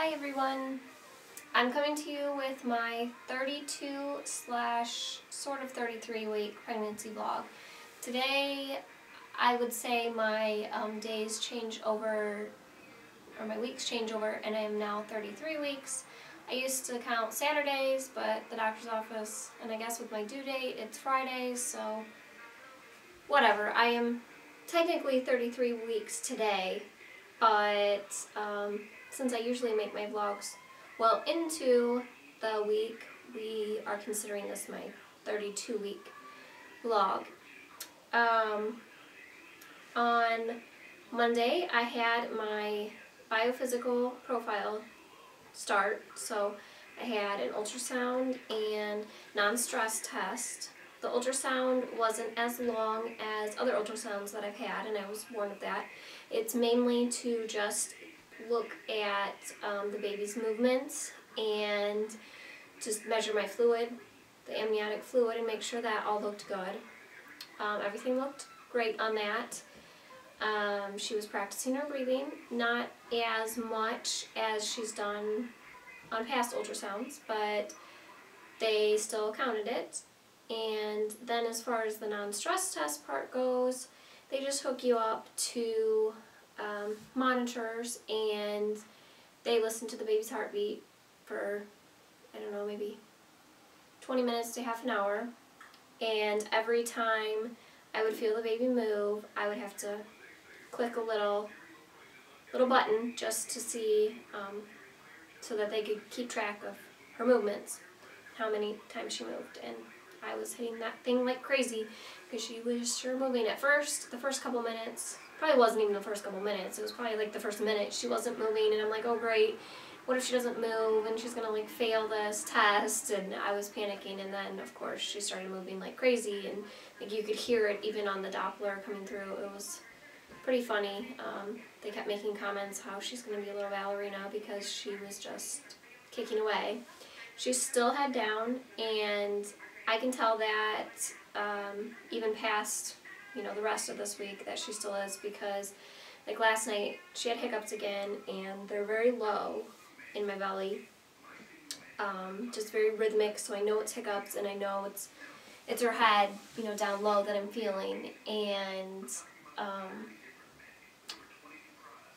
Hi everyone! I'm coming to you with my 32 / sort of 33 week pregnancy vlog. Today I would say my days change over, or my weeks change over, and I am now 33 weeks. I used to count Saturdays, but the doctor's office, and I guess with my due date, it's Fridays, so whatever. I am technically 33 weeks today, but since I usually make my vlogs well into the week, we are considering this my 32-week vlog. On Monday, I had my biophysical profile start, so I had an ultrasound and non-stress test. The ultrasound wasn't as long as other ultrasounds that I've had, and I was warned of that. It's mainly to just look at the baby's movements and just measure my fluid, the amniotic fluid, and make sure that all looked good. Everything looked great on that. She was practicing her breathing, not as much as she's done on past ultrasounds, but they still counted it. And then as far as the non-stress test part goes, they just hook you up to monitors, and they listen to the baby's heartbeat for, I don't know, maybe 20 minutes to half an hour. And every time I would feel the baby move, I would have to click a little button just to see, so that they could keep track of her movements, how many times she moved. And I was hitting that thing like crazy because she was sure moving. At first, the first couple minutes, probably wasn't even the first couple minutes, it was probably like the first minute she wasn't moving, and I'm like, oh great, what if she doesn't move and she's gonna like fail this test? And I was panicking, and then of course she started moving like crazy, and like you could hear it even on the Doppler coming through. It was pretty funny. They kept making comments how she's gonna be a little ballerina because she was just kicking away. She's still head down, and I can tell that even past, the rest of this week that she still is, because like last night she had hiccups again, and they're very low in my belly, just very rhythmic, so I know it's hiccups, and I know it's her head, down low that I'm feeling. And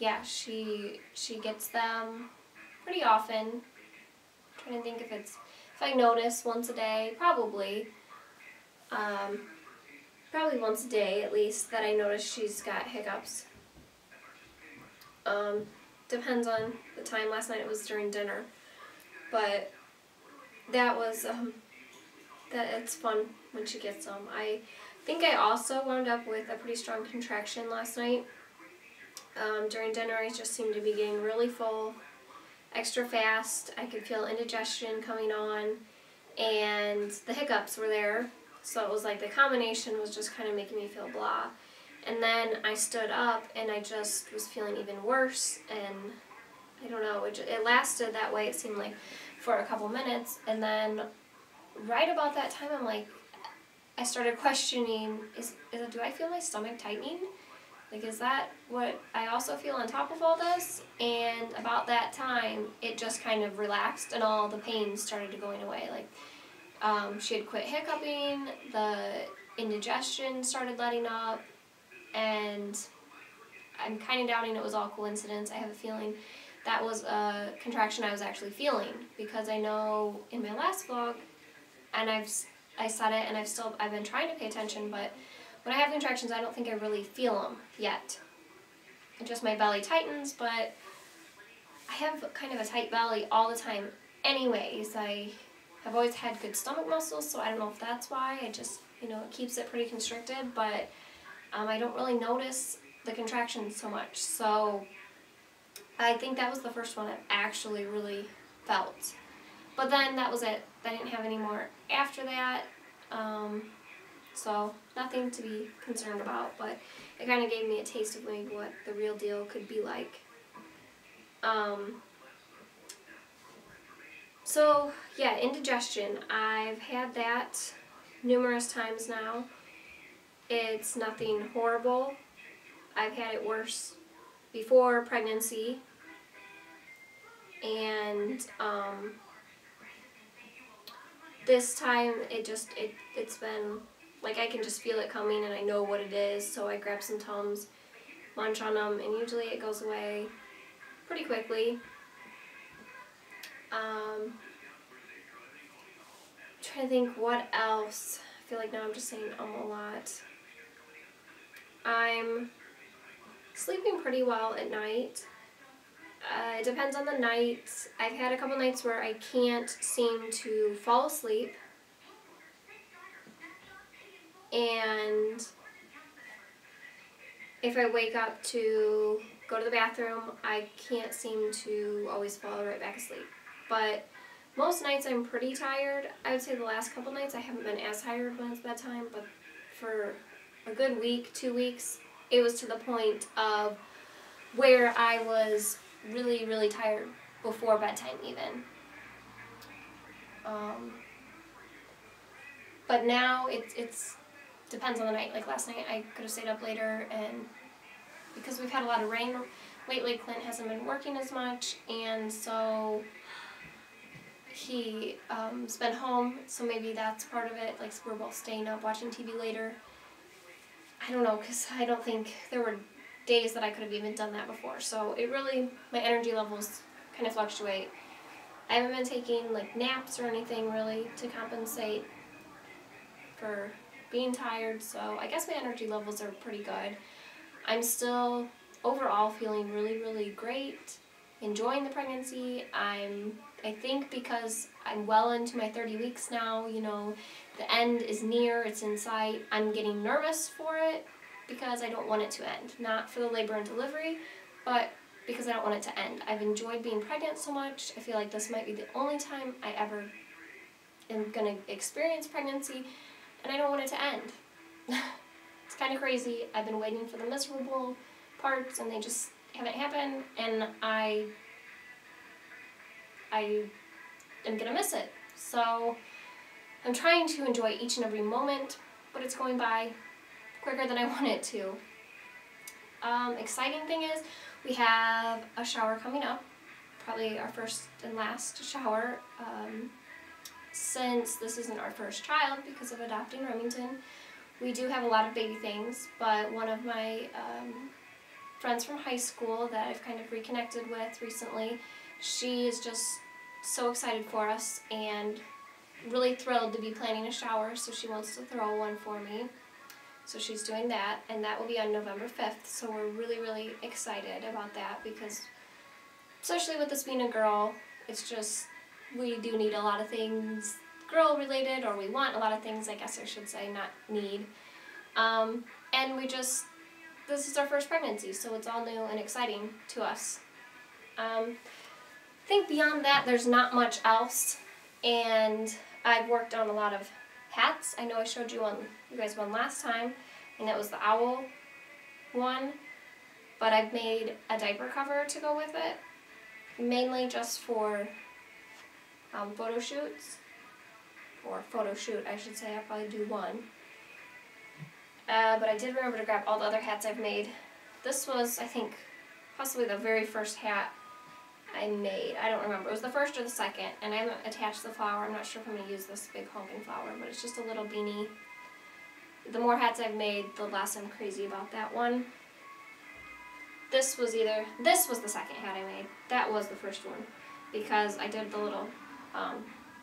yeah, she gets them pretty often. I'm trying to think if I notice once a day, probably once a day at least, that I notice she's got hiccups. Depends on the time. Last night it was during dinner, but that was it's fun when she gets them. I think I also wound up with a pretty strong contraction last night. During dinner I just seemed to be getting really full, extra fast. I could feel indigestion coming on, and the hiccups were there, so it was like the combination was just kind of making me feel blah. And then I stood up, and I just was feeling even worse, and I don't know, it lasted that way, it seemed like, for a couple minutes. And then right about that time, I started questioning, do I feel my stomach tightening? Like, is that what I also feel on top of all this? And about that time, it just kind of relaxed, and all the pain started going away. Like, she had quit hiccuping, the indigestion started letting up, and I'm kind of doubting it was all coincidence. I have a feeling that was a contraction I was actually feeling, because I know in my last vlog, and I said it, and I've been trying to pay attention, but when I have contractions, I don't think I really feel them yet. Just my belly tightens, but I have kind of a tight belly all the time anyways. I have always had good stomach muscles, so I don't know if that's why. I just, it keeps it pretty constricted, but I don't really notice the contractions so much. So I think that was the first one I actually really felt. But then that was it. I didn't have any more after that. So nothing to be concerned about, but it kind of gave me a taste of maybe what the real deal could be like. So yeah, indigestion. I've had that numerous times now. It's nothing horrible. I've had it worse before pregnancy. and this time it's been like I can just feel it coming and I know what it is, so I grab some Tums, munch on them, and usually it goes away pretty quickly. Trying to think what else. I feel like now I'm just saying a lot. I'm sleeping pretty well at night. It depends on the night. I've had a couple nights where I can't seem to fall asleep. And if I wake up to go to the bathroom, I can't seem to always fall right back asleep. But most nights I'm pretty tired. I would say the last couple nights I haven't been as tired when it's bedtime, but for a good week, 2 weeks, it was to the point of where I was really, really tired before bedtime even. But now it's depends on the night. Like last night I could have stayed up later, and because we've had a lot of rain lately, Clint hasn't been working as much, and so he's been home, so maybe that's part of it. Like we're both staying up watching TV later. I don't know, because I don't think there were days that I could have even done that before. So it really, my energy levels kind of fluctuate. I haven't been taking like naps or anything really to compensate for being tired, so I guess my energy levels are pretty good. I'm still overall feeling really, really great, enjoying the pregnancy. I think because I'm well into my 30 weeks now, you know, the end is near, it's in sight. I'm getting nervous for it because I don't want it to end. Not for the labor and delivery, but because I don't want it to end. I've enjoyed being pregnant so much. I feel like this might be the only time I ever am going to experience pregnancy, and I don't want it to end. It's kind of crazy. I've been waiting for the miserable parts, and they just haven't happened, and I am going to miss it. So I'm trying to enjoy each and every moment, but it's going by quicker than I want it to. Exciting thing is we have a shower coming up, probably our first and last shower, since this isn't our first child because of adopting Remington. We do have a lot of baby things, but one of my friends from high school that I've kind of reconnected with recently, she is just so excited for us and really thrilled to be planning a shower, so she wants to throw one for me. So she's doing that, and that will be on November 5th, so we're really, really excited about that because, especially with this being a girl, it's just, we do need a lot of things girl-related, or we want a lot of things, I guess I should say, not need. And we just, this is our first pregnancy, so it's all new and exciting to us. I think beyond that, there's not much else, and I've worked on a lot of hats. I know I showed you guys one last time, and that was the owl one, but I've made a diaper cover to go with it, mainly just for photo shoots, or photo shoot I should say. I'll probably do one. But I did remember to grab all the other hats I've made. This was, I think, possibly the very first hat I made. I don't remember. It was the first or the second, and I haven't attached the flower. I'm not sure if I'm going to use this big honking flower, but it's just a little beanie. The more hats I've made, the less I'm crazy about that one. This was the second hat I made. That was the first one, because I did the little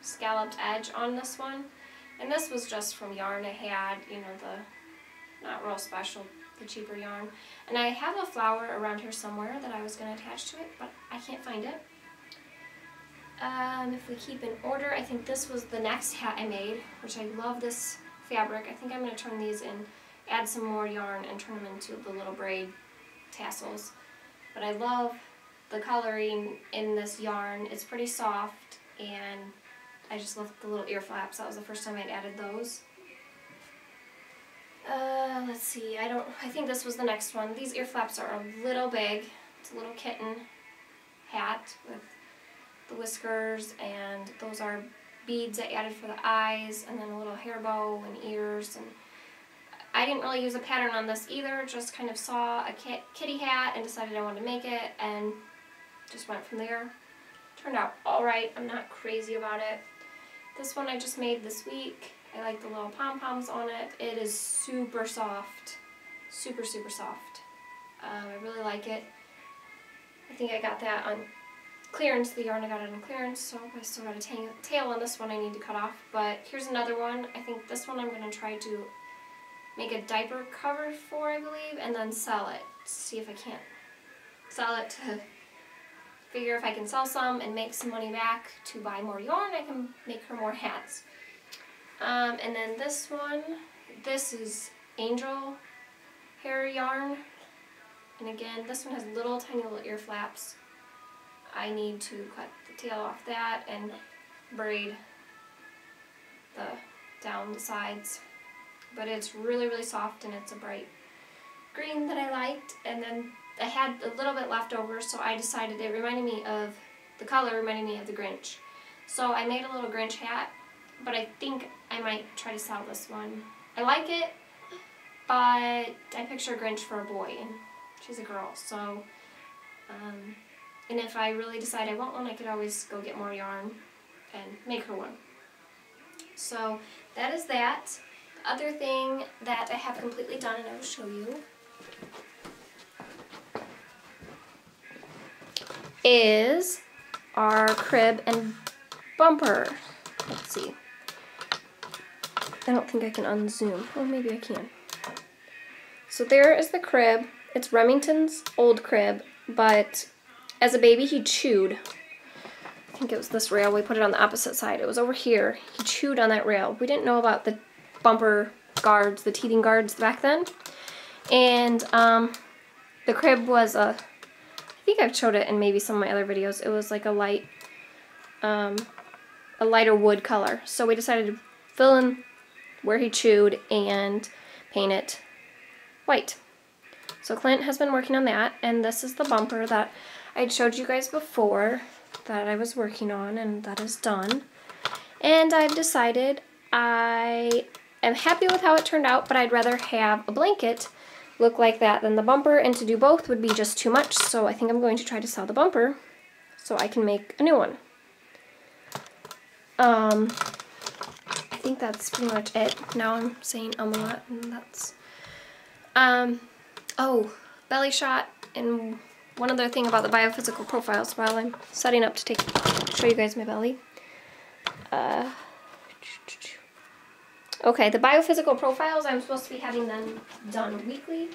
scalloped edge on this one, and this was just from yarn I had, you know, the not real special, the cheaper yarn. And I have a flower around here somewhere that I was going to attach to it, but I can't find it. If we keep in order, I think this was the next hat I made, which I love this fabric. I think I'm going to turn these in, add some more yarn, and turn them into the little braid tassels. But I love the coloring in this yarn. It's pretty soft, and I just love the little ear flaps. That was the first time I'd added those. Let's see, I think this was the next one. These ear flaps are a little big. It's a little kitten hat with the whiskers, and those are beads I added for the eyes, and then a little hair bow and ears. And I didn't really use a pattern on this either, just kind of saw a kitty hat and decided I wanted to make it, and just went from there. Turned out alright. I'm not crazy about it. This one I just made this week. I like the little pom-poms on it. It is super soft. Super, super soft. I really like it. I think I got that on clearance. The yarn I got it on clearance, so I still got a tail on this one I need to cut off. But here's another one. I think this one I'm going to try to make a diaper cover for, I believe, and then sell it. See if I can't sell it to figure if I can sell some and make some money back to buy more yarn. I can make her more hats. And then this one, this is angel hair yarn. And again, this one has little tiny little ear flaps. I need to cut the tail off that and braid down the sides. But it's really, really soft, and it's a bright green that I liked. And then I had a little bit left over, so I decided it reminded me of, the color reminded me of the Grinch. So I made a little Grinch hat, but I think I might try to sell this one. I like it, but I picture Grinch for a boy, and she's a girl, so, and if I really decide I want one, I could always go get more yarn and make her one. So that is that. The other thing that I have completely done, and I will show you, is our crib and bumper. Let's see. I don't think I can unzoom. Oh, maybe I can. So there is the crib. It's Remington's old crib, but as a baby he chewed. I think it was this rail. We put it on the opposite side. It was over here. He chewed on that rail. We didn't know about the bumper guards, the teething guards back then. And the crib was I think I've showed it in maybe some of my other videos. It was like a lighter wood color. So we decided to fill in where he chewed and paint it white. So Clint has been working on that, and this is the bumper that I showed you guys before that I was working on, and that is done. And I've decided I am happy with how it turned out, but I'd rather have a blanket look like that than the bumper, and to do both would be just too much, so I think I'm going to try to sell the bumper so I can make a new one. I think that's pretty much it. Now I'm saying a lot, and that's oh, belly shot. And one other thing about the biophysical profiles while I'm setting up to show you guys my belly. Okay, the biophysical profiles, I'm supposed to be having them done weekly,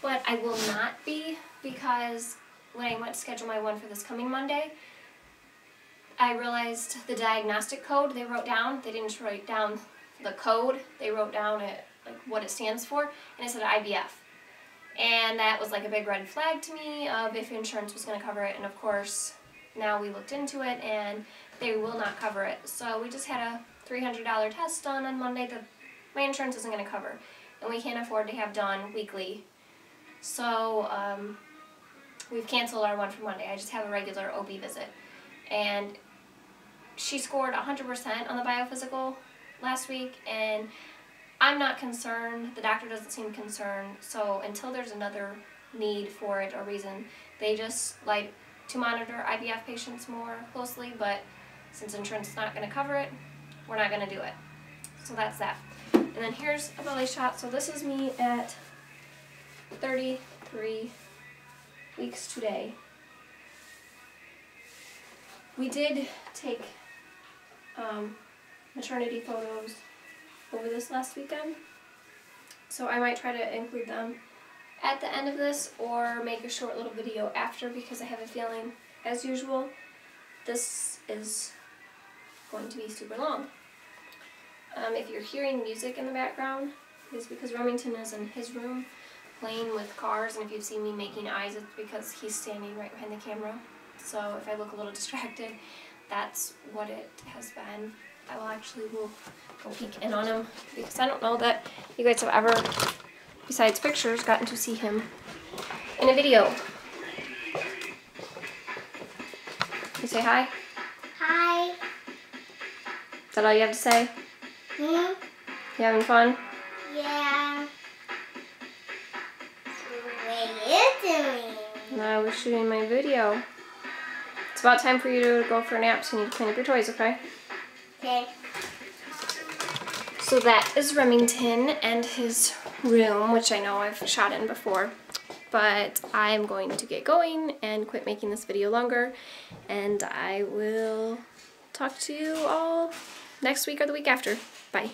but I will not be, because when I went to schedule my one for this coming Monday, I realized the diagnostic code they wrote down, they didn't write down the code, they wrote down like what it stands for, and it said IVF. And that was like a big red flag to me of if insurance was going to cover it, and of course now we looked into it and they will not cover it. So we just had a $300 test done on Monday that my insurance isn't going to cover, and we can't afford to have done weekly. So we've canceled our one for Monday. I just have a regular OB visit. And she scored 100% on the biophysical last week, and I'm not concerned. The doctor doesn't seem concerned. So until there's another need for it or reason, they just like to monitor IVF patients more closely, but since insurance is not going to cover it, we're not going to do it. So that's that. And then here's a belly shot. So this is me at 33 weeks today. We did take maternity photos over this last weekend, so I might try to include them at the end of this or make a short little video after, because I have a feeling, as usual, this is going to be super long. If you're hearing music in the background, it's because Remington is in his room playing with cars, and if you've seen me making eyes, it's because he's standing right behind the camera. So if I look a little distracted, that's what it has been. I will actually go peek in on him, because I don't know that you guys have ever, besides pictures, gotten to see him in a video. You say hi? Hi. Is that all you have to say? Hmm? You having fun? Yeah. So what are you doing? No, I was shooting my video. It's about time for you to go for a nap, so you need to clean up your toys, okay? Okay. So that is Remington and his room, which I know I've shot in before. But I'm going to get going and quit making this video longer. And I will talk to you all next week or the week after. Bye.